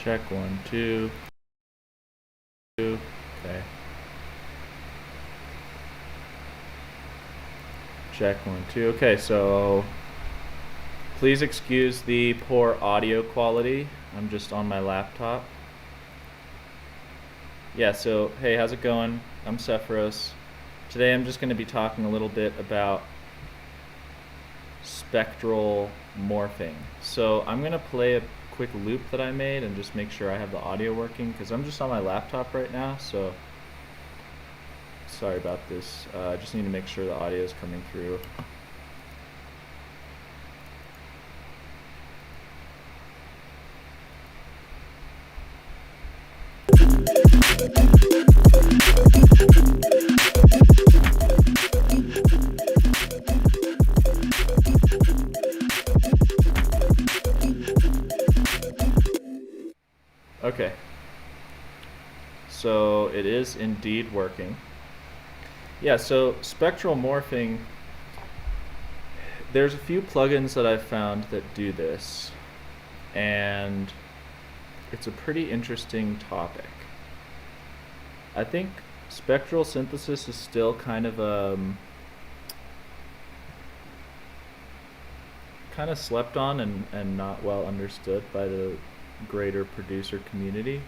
Check 1, 2. Okay. Check 1, 2. Okay, so please excuse the poor audio quality. I'm just on my laptop. Yeah, so hey, how's it going? I'm Sephiros. Today I'm just going to be talking a little bit about spectral morphing. So I'm going to play a quick loop that I made and just make sure I have the audio working, because I'm just on my laptop right now, so sorry about this. I just need to make sure the audio is coming through. Okay, so it is indeed working. Yeah, so spectral morphing, there's a few plugins that I've found that do this, and it's a pretty interesting topic. I think spectral synthesis is still kind of slept on and not well understood by the greater producer community,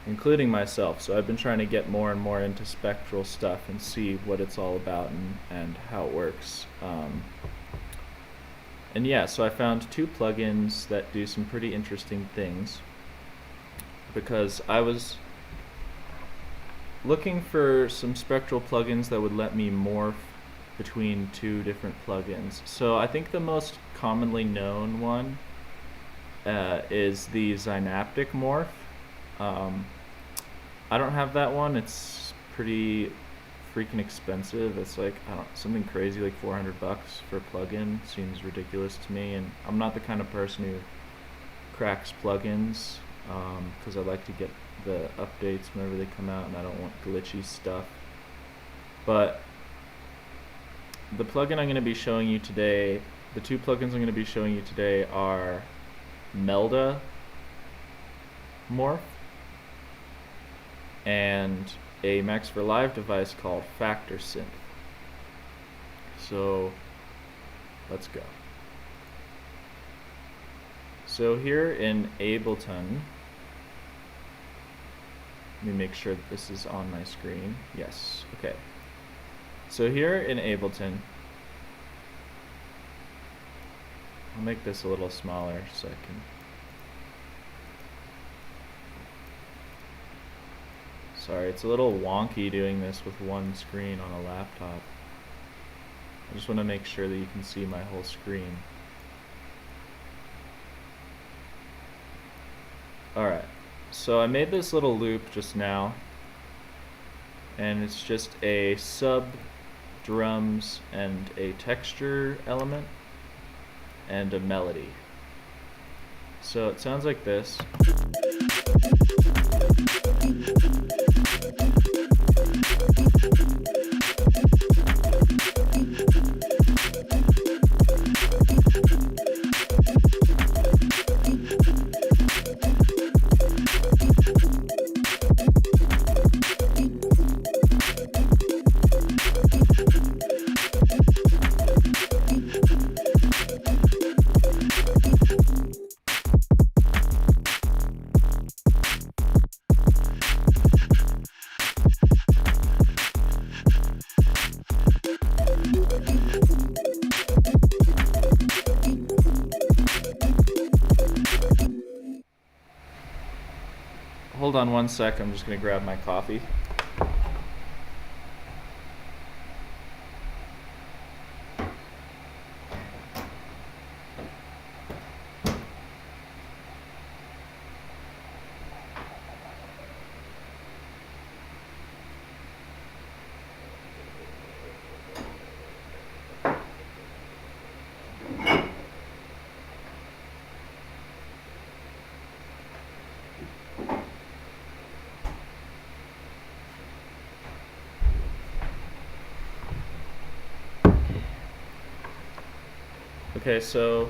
including myself. So I've been trying to get more and more into spectral stuff and see what it's all about and how it works. And yeah, so I found two plugins that do some pretty interesting things, because I was looking for some spectral plugins that would let me morph between two different plugins. So I think the most commonly known one is the Synaptic Morph. I don't have that one. It's pretty freaking expensive. It's like, I don't, something crazy like $400 for a plugin. Seems ridiculous to me, and I'm not the kind of person who cracks plugins, because I like to get the updates whenever they come out, and I don't want glitchy stuff. But the plugin I'm going to be showing you today, the two plugins I'm going to be showing you today are Melda Morph and a Max for Live device called Factor Synth. So let's go. So here in Ableton, let me make sure that this is on my screen. Yes, okay. So here in Ableton, I'll make this a little smaller so I can. Sorry, it's a little wonky doing this with one screen on a laptop. I just want to make sure that you can see my whole screen. Alright, so I made this little loop just now, and it's just a sub, drums, and a texture element, and a melody. So it sounds like this. Hold on one sec, I'm just going to grab my coffee. Okay, so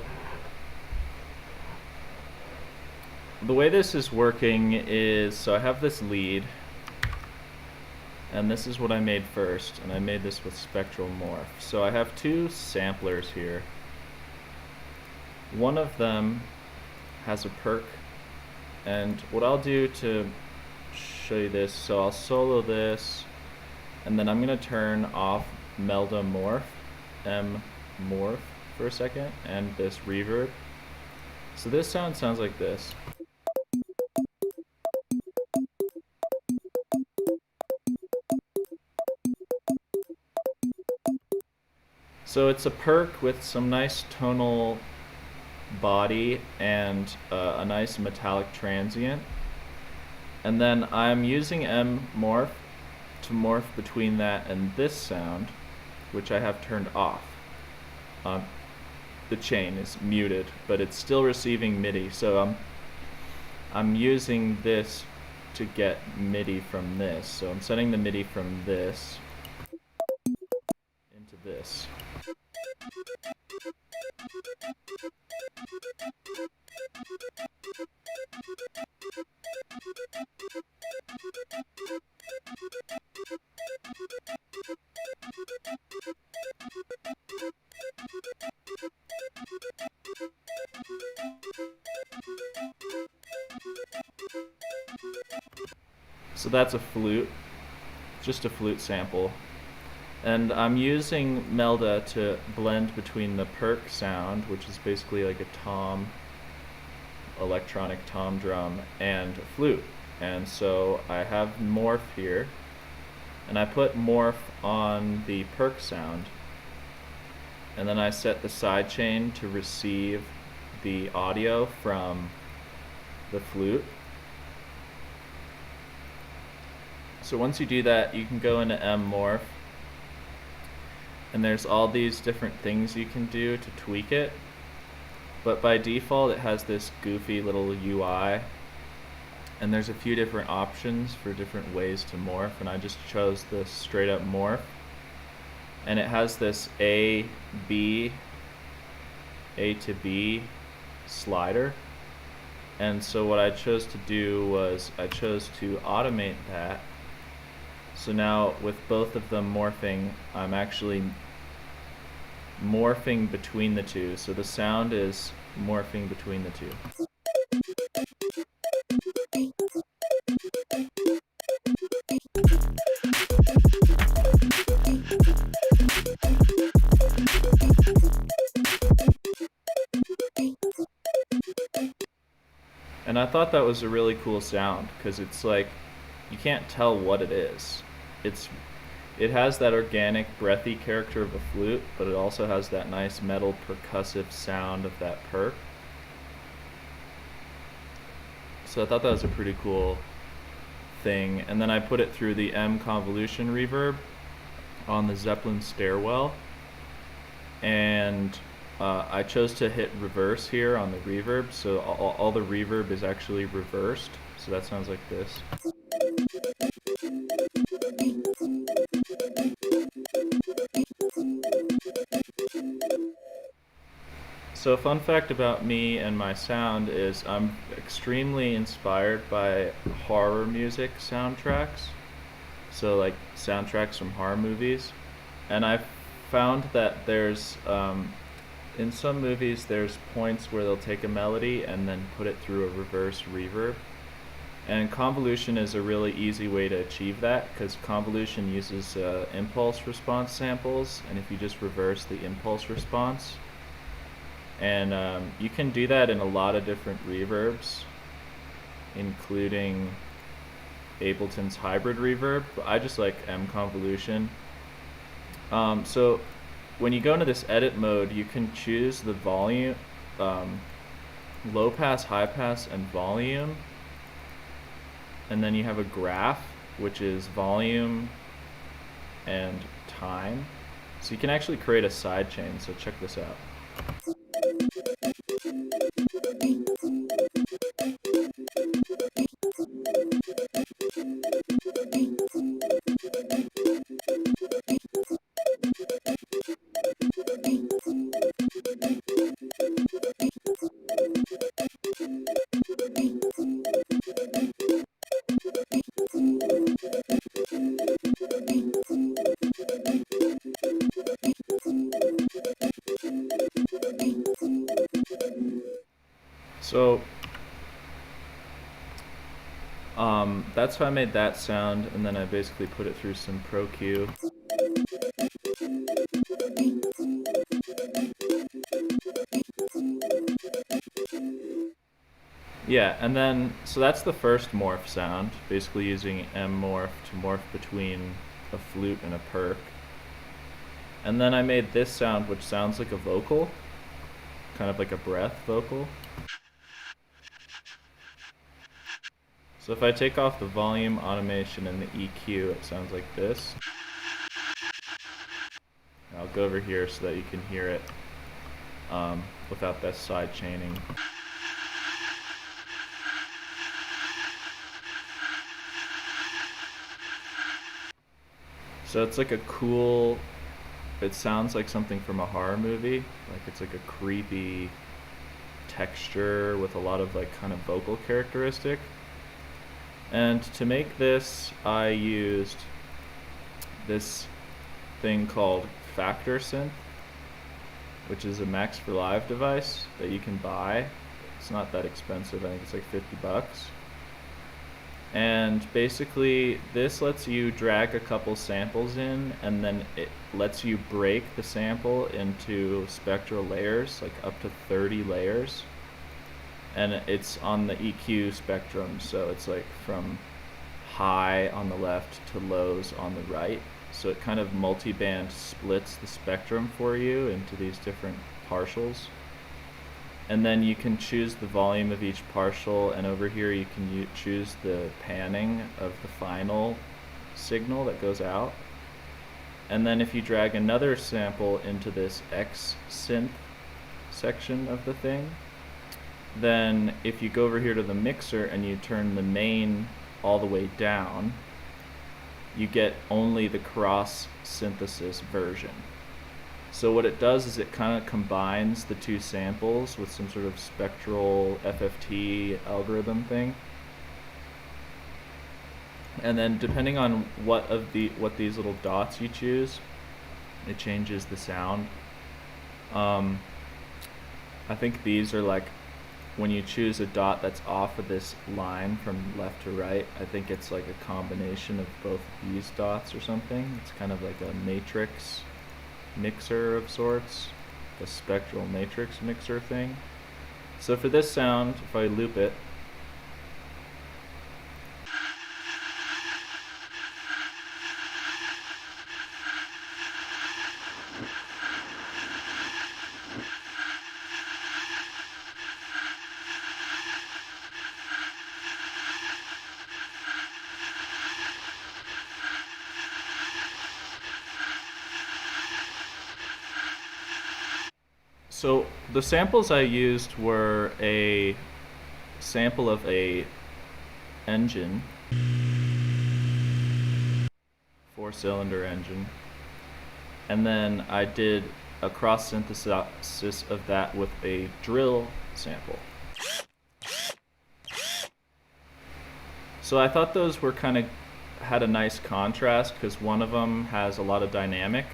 the way this is working is, so I have this lead, and this is what I made first, and I made this with Spectral Morph. So I have two samplers here. One of them has a perk, and what I'll do to show you this, so I'll solo this, and then I'm going to turn off Melda Morph, M Morph, for a second, and this reverb. So this sounds like this. So it's a perk with some nice tonal body and a nice metallic transient. And then I'm using M Morph to morph between that and this sound, which I have turned off. The chain is muted, but it's still receiving MIDI. So I'm using this to get MIDI from this. So I'm sending the MIDI from this into this. So that's a flute, just a flute sample. And I'm using Melda to blend between the perk sound, which is basically like a tom, electronic tom drum, and a flute. And so I have morph here, and I put morph on the perk sound, and then I set the sidechain to receive the audio from the flute. So once you do that, you can go into M Morph, and there's all these different things you can do to tweak it. But by default, it has this goofy little UI, and there's a few different options for different ways to morph, and I just chose the straight up morph. And it has this A to B slider. And so what I chose to do was I chose to automate that. So now with both of them morphing, I'm actually morphing between the two. So the sound is morphing between the two. And I thought that was a really cool sound, because it's like, you can't tell what it is. It has that organic, breathy character of a flute, but it also has that nice metal percussive sound of that perk. So I thought that was a pretty cool thing. And then I put it through the M convolution reverb on the Zeppelin stairwell. And I chose to hit reverse here on the reverb, so all the reverb is actually reversed. So that sounds like this. So a fun fact about me and my sound is I'm extremely inspired by horror music soundtracks. So like soundtracks from horror movies. And I've found that there's, in some movies there's points where they'll take a melody and then put it through a reverse reverb. And convolution is a really easy way to achieve that, because convolution uses impulse response samples, and if you just reverse the impulse response, and you can do that in a lot of different reverbs, including Ableton's hybrid reverb, but I just like M convolution. So when you go into this edit mode, you can choose the volume, low pass, high pass, and volume. And then you have a graph, which is volume and time. So you can actually create a sidechain, so check this out. So that's how I made that sound, and then I basically put it through some Pro Q. Yeah, and then, so that's the first morph sound, basically using M morph to morph between a flute and a perk. And then I made this sound, which sounds like a vocal, kind of like a breath vocal. So if I take off the volume, automation, and the EQ, it sounds like this. I'll go over here so that you can hear it without that side chaining. So it's like a cool, it sounds like something from a horror movie. Like it's like a creepy texture with a lot of like kind of vocal characteristic. And to make this, I used this thing called Factor Synth, which is a Max for Live device that you can buy. It's not that expensive, I think it's like 50 bucks. And basically this lets you drag a couple samples in, and then it lets you break the sample into spectral layers, like up to 30 layers. And it's on the EQ spectrum, so it's like from high on the left to lows on the right. So it kind of multi-band splits the spectrum for you into these different partials. And then you can choose the volume of each partial, and over here you can choose the panning of the final signal that goes out. And then if you drag another sample into this X synth section of the thing, then if you go over here to the mixer and you turn the main all the way down, you get only the cross synthesis version. So what it does is it kind of combines the two samples with some sort of spectral FFT algorithm thing. And then depending on what these little dots you choose, it changes the sound. I think these are like, when you choose a dot that's off of this line from left to right, I think it's like a combination of both these dots or something. It's kind of like a matrix mixer of sorts, a spectral matrix mixer thing. So for this sound, if I loop it, so the samples I used were a sample of a engine, 4-cylinder engine, and then I did a cross synthesis of that with a drill sample. So I thought those were kind of had a nice contrast, because one of them has a lot of dynamic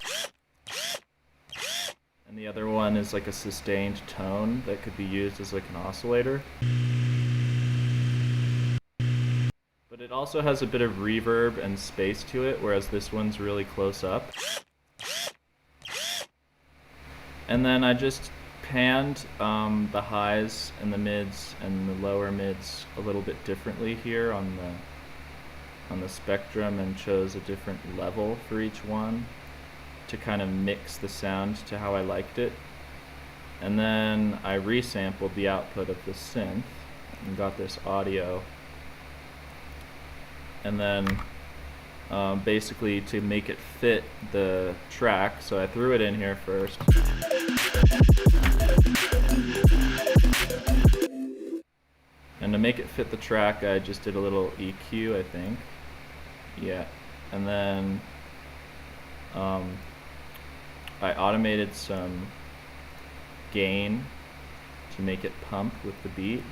and the other one is like a sustained tone that could be used as like an oscillator. But it also has a bit of reverb and space to it, whereas this one's really close up. And then I just panned the highs and the mids and the lower mids a little bit differently here on the spectrum, and chose a different level for each one to kind of mix the sound to how I liked it. And then I resampled the output of the synth and got this audio. And then basically to make it fit the track, so I threw it in here first. And to make it fit the track, I just did a little EQ, I think. Yeah. And then I automated some gain to make it pump with the beat.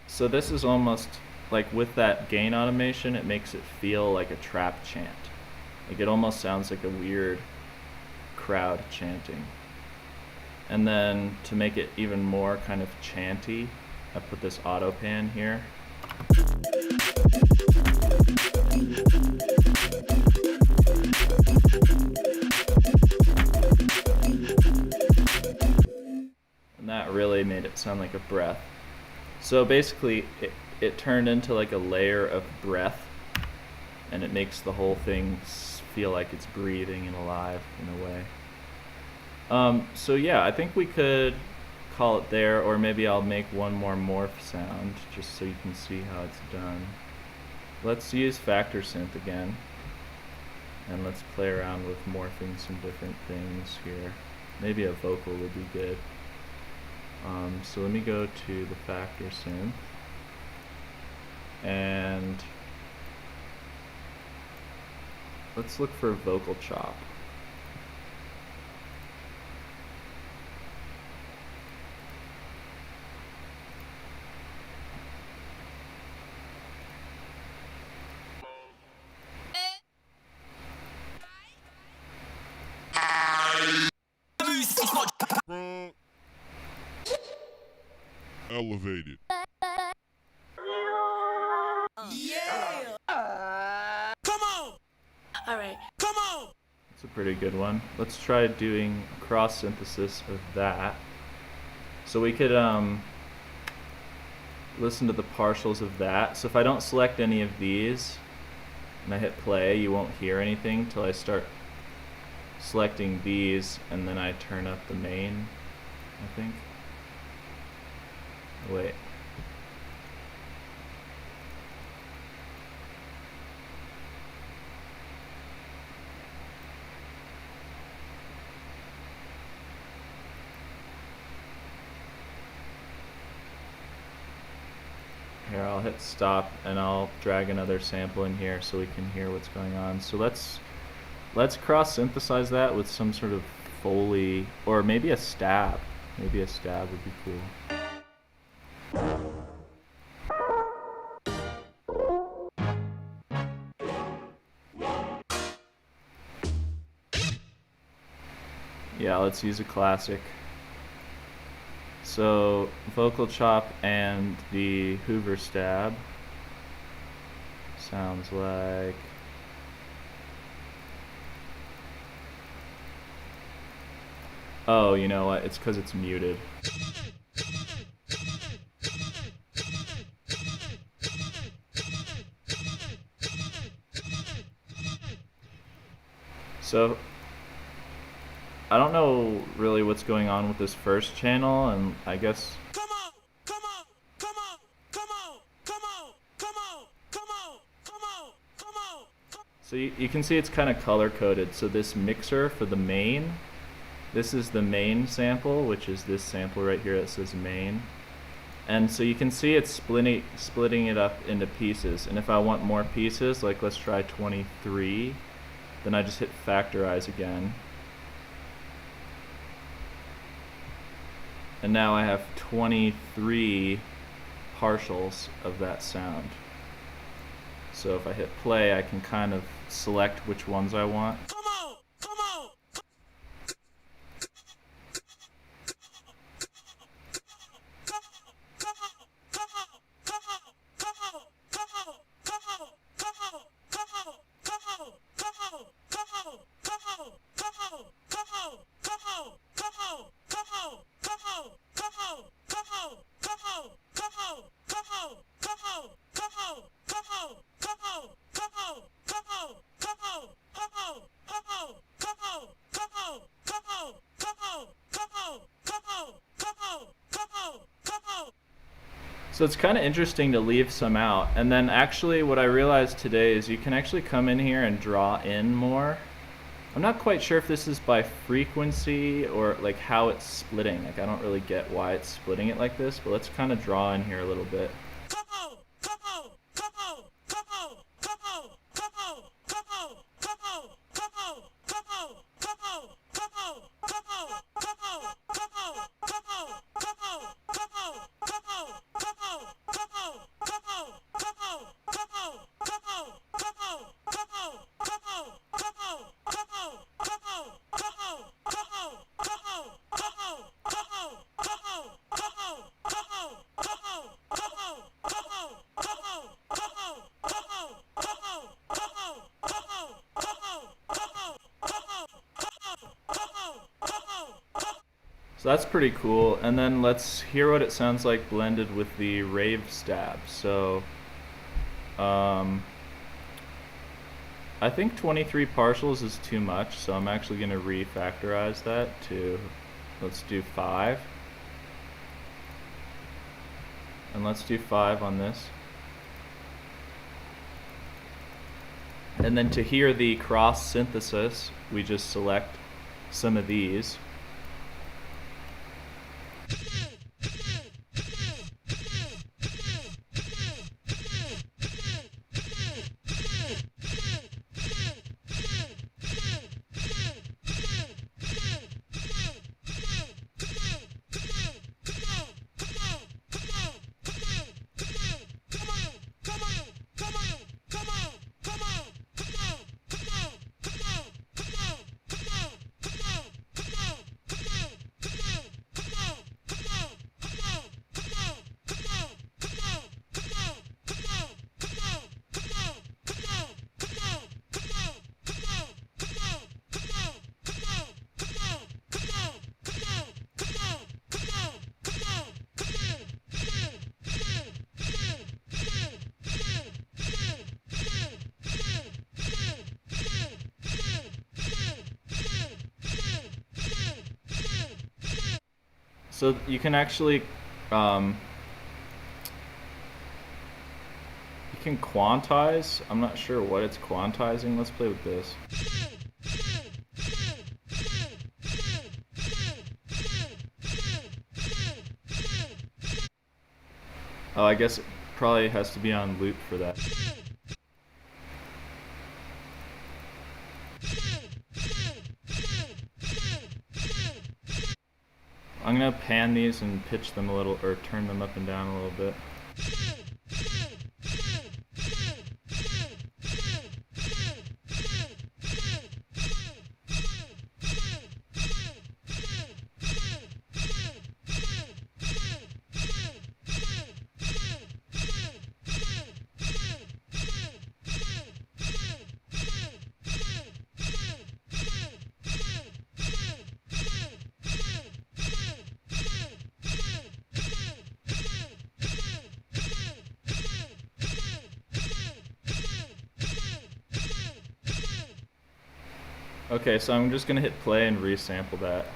So this is almost like, with that gain automation, it makes it feel like a trap chant. Like it almost sounds like a weird crowd chanting. And then to make it even more kind of chanty, I put this auto pan here. And that really made it sound like a breath. So basically it turned into like a layer of breath, and it makes the whole thing feel like it's breathing and alive in a way. So yeah, I think we could call it there, or maybe I'll make one more morph sound just so you can see how it's done. Let's use Factor Synth again, and let's play around with morphing some different things here. Maybe a vocal would be good. So let me go to the Factor Synth, and let's look for vocal chop. Elevated. Yeah. Come on. All right. Come on. It's a pretty good one. Let's try doing cross synthesis of that. So we could listen to the partials of that. So if I don't select any of these and I hit play, you won't hear anything till I start selecting these, and then I turn up the main, I think. Wait. Here, I'll hit stop and I'll drag another sample in here so we can hear what's going on. So let's cross synthesize that with some sort of Foley, or maybe a stab. Maybe a stab would be cool. Yeah, let's use a classic. So vocal chop and the Hoover stab sounds like oh, you know what? It's because it's muted. So I don't know really what's going on with this first channel, and I guess Come on. Come on. Come on. Come on. Come on. Come on. Come on. Come on. Come on. so you can see it's kind of color coded. So this mixer for the main, this is the main sample, which is this sample right here that says main. And so you can see it's splitting it up into pieces. And if I want more pieces, like let's try 23, then I just hit factorize again. And now I have 23 partials of that sound. So if I hit play, I can kind of select which ones I want. Come on. Come on. So it's kind of interesting to leave some out. And then actually what I realized today is you can actually come in here and draw in more. I'm not quite sure if this is by frequency or like how it's splitting. Like I don't really get why it's splitting it like this, but let's kind of draw in here a little bit. So that's pretty cool. And then let's hear what it sounds like blended with the rave stab. So I think 23 partials is too much, so I'm actually going to refactorize that to, let's do 5. And let's do 5 on this. And then to hear the cross synthesis, we just select some of these. So you can actually, you can quantize. I'm not sure what it's quantizing. Let's play with this. Oh, I guess it probably has to be on loop for that. I'm gonna pan these and pitch them a little, or turn them up and down a little bit. Okay, so I'm just gonna hit play and resample that.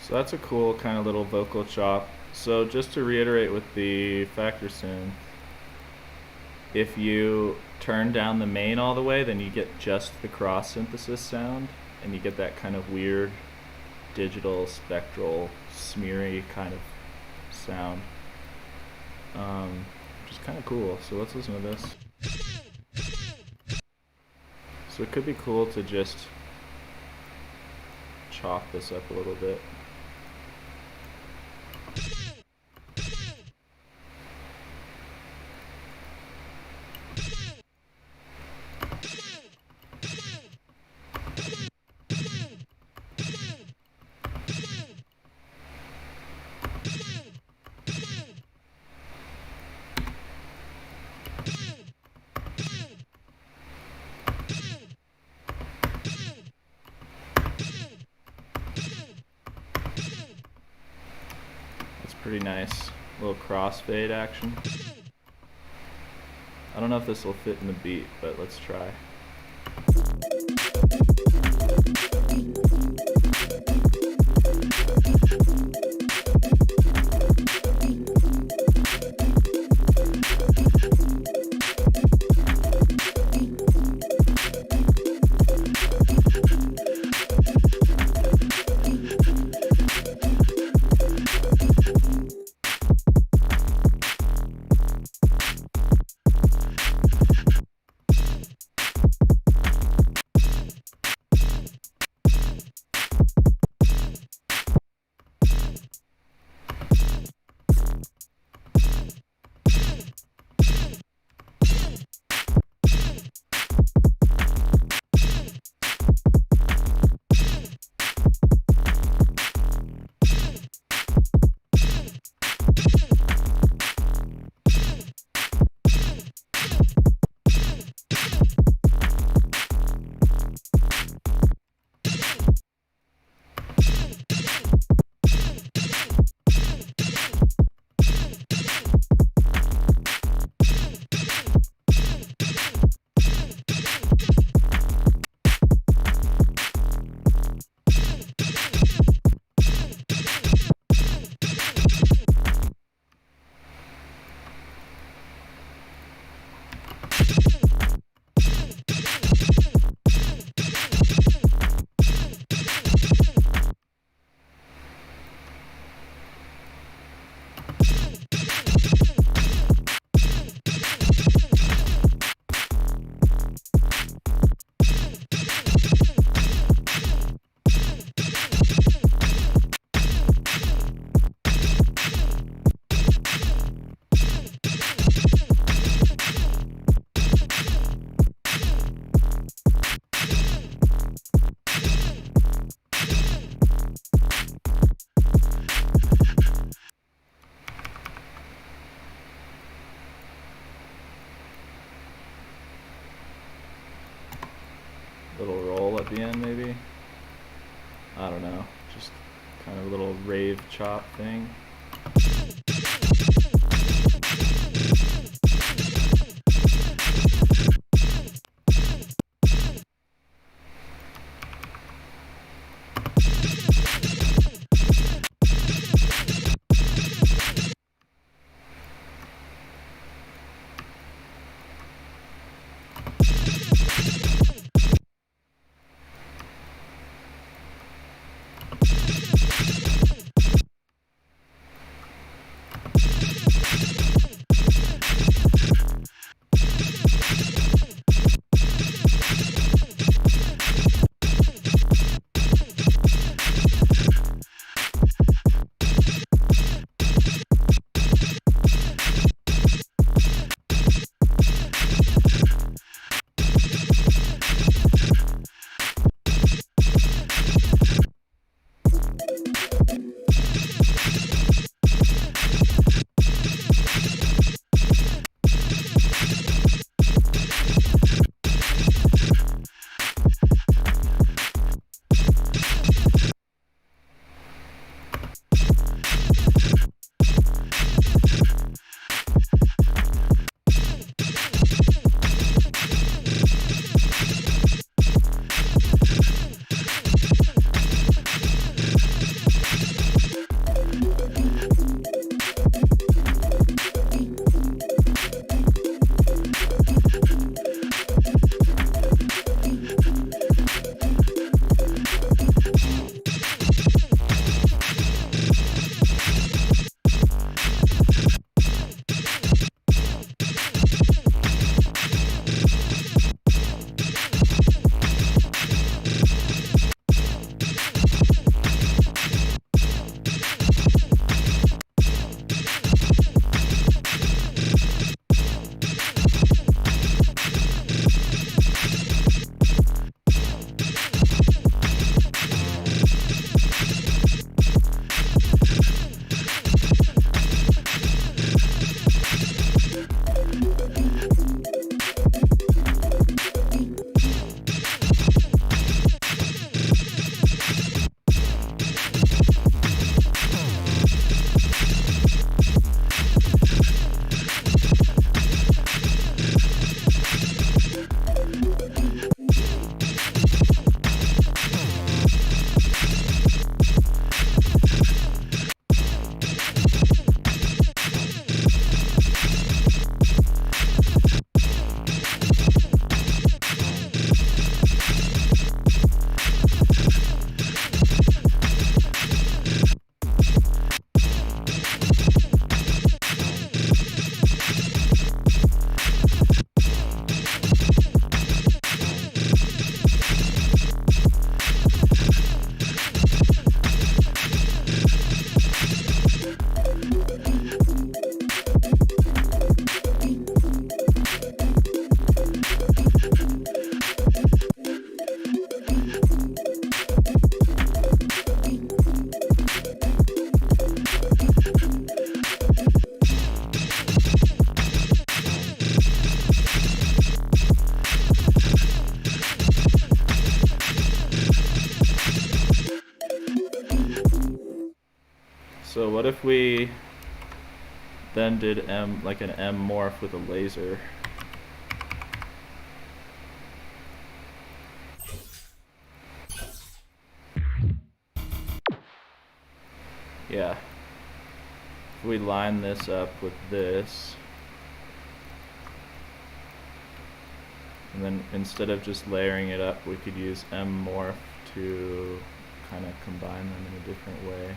So that's a cool kind of little vocal chop. So just to reiterate with the factor synth, if you turn down the main all the way, then you get just the cross synthesis sound, and you get that kind of weird digital, spectral, smeary kind of sound, which is kind of cool. So let's listen to this. So it could be cool to just chop this up a little bit. Pretty nice little crossfade action. I don't know if this will fit in the beat, but let's try. at the end, maybe. I don't know, just kind of a little rave chop thing. So what if we then did like an M morph with a laser? Yeah. If we line this up with this, and then instead of just layering it up, we could use M morph to kind of combine them in a different way.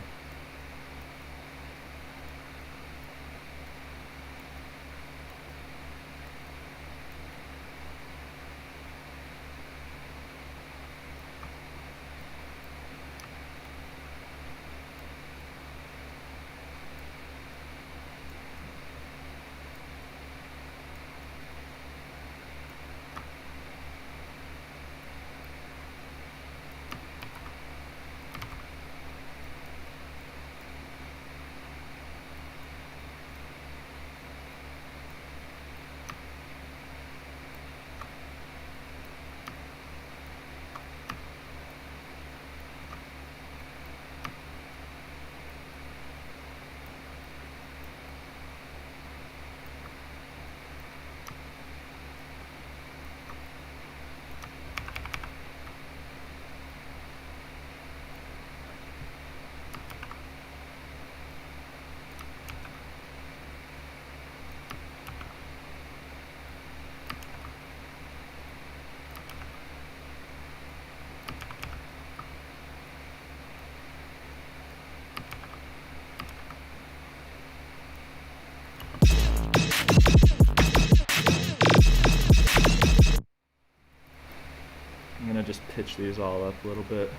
pitch these all up a little bit.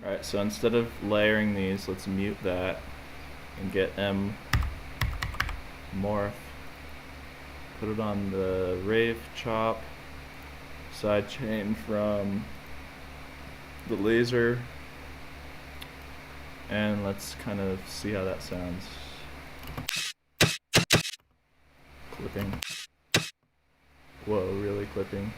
Alright, so instead of layering these, let's mute that and get M morph. Put it on the rave chop sidechain from the laser, and let's kind of see how that sounds. Clipping. Whoa, really clipping.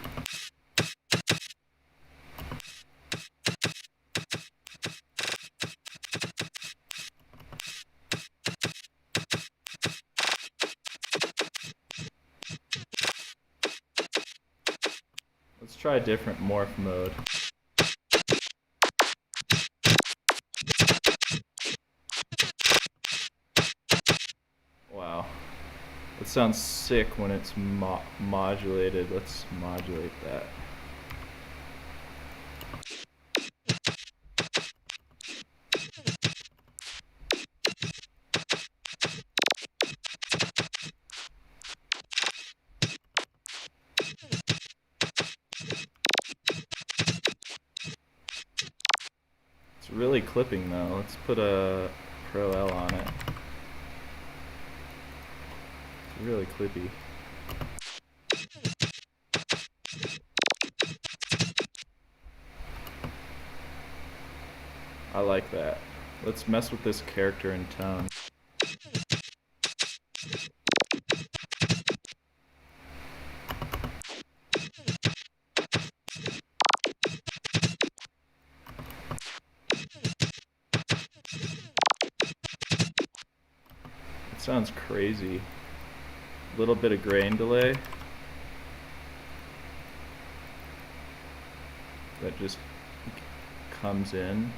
Let's try a different morph mode. Wow. It sounds sick when it's modulated. Let's modulate that. It's really clipping though. Let's put a Pro L on it. It's really clippy. I like that. Let's mess with this character and tone. It sounds crazy. A little bit of grain delay. That just comes in.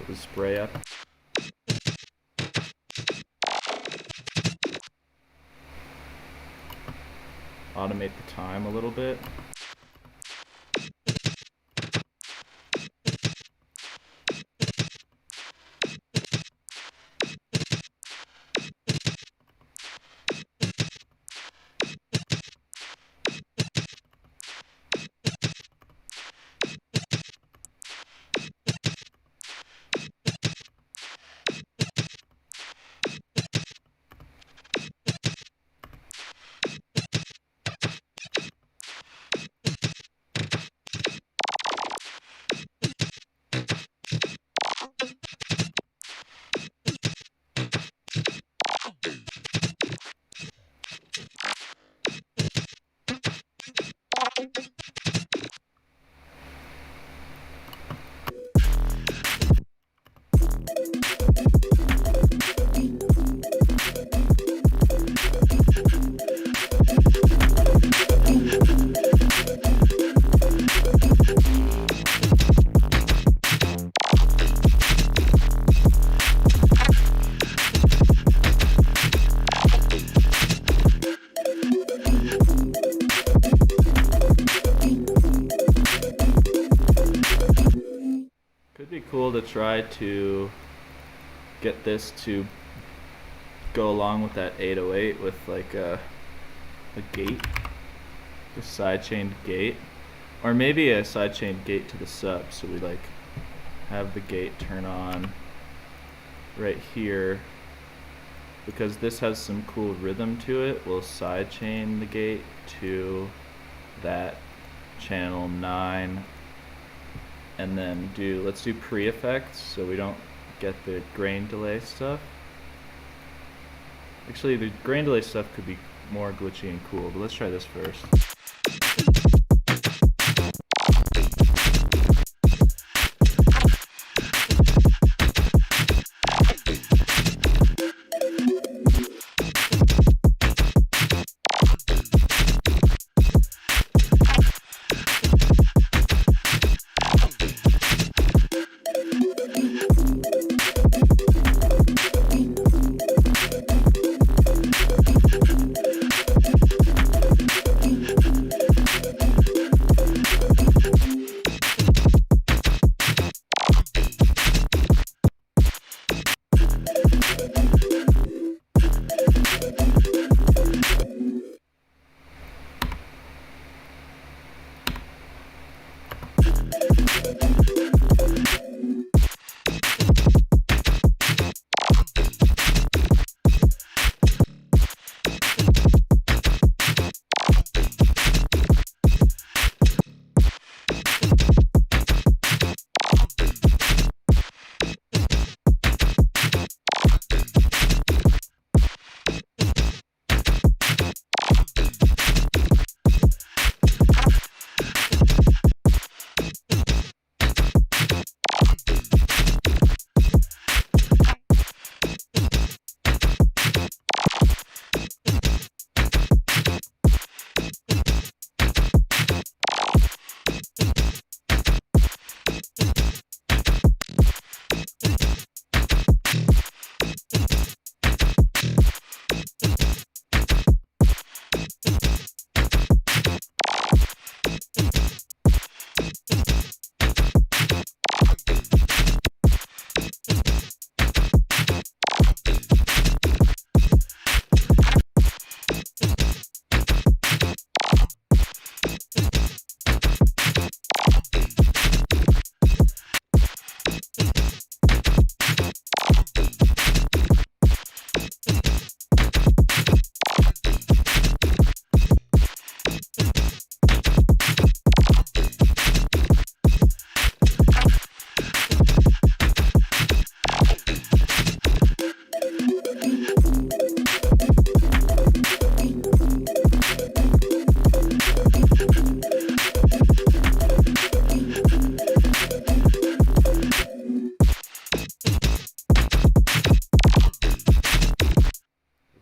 Put the spray up. Automate the time a little bit. Could be cool to try to get this to go along with that 808 with like a a gate, a sidechained gate, or maybe a sidechained gate to the sub. So we like have the gate turn on right here. Because this has some cool rhythm to it, we'll sidechain the gate to that channel 9, and then let's do pre-effects so we don't get the grain delay stuff. Actually, the grain delay stuff could be more glitchy and cool, but let's try this first.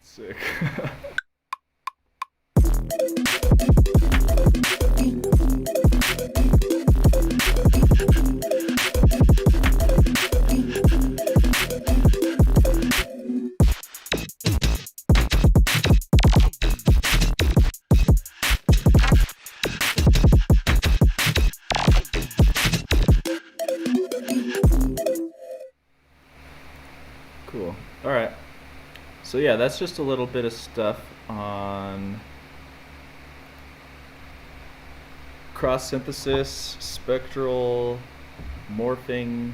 Sick. Cool. All right. So yeah, that's just a little bit of stuff on cross synthesis, spectral morphing,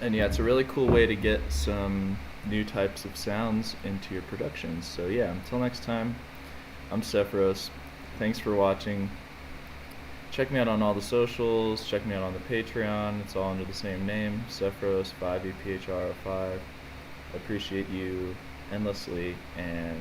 and yeah, it's a really cool way to get some new types of sounds into your productions. So yeah, until next time, I'm Sephiros. Thanks for watching. Check me out on all the socials, check me out on the Patreon, it's all under the same name, Sephiros, 5EPHR05. I appreciate you endlessly, and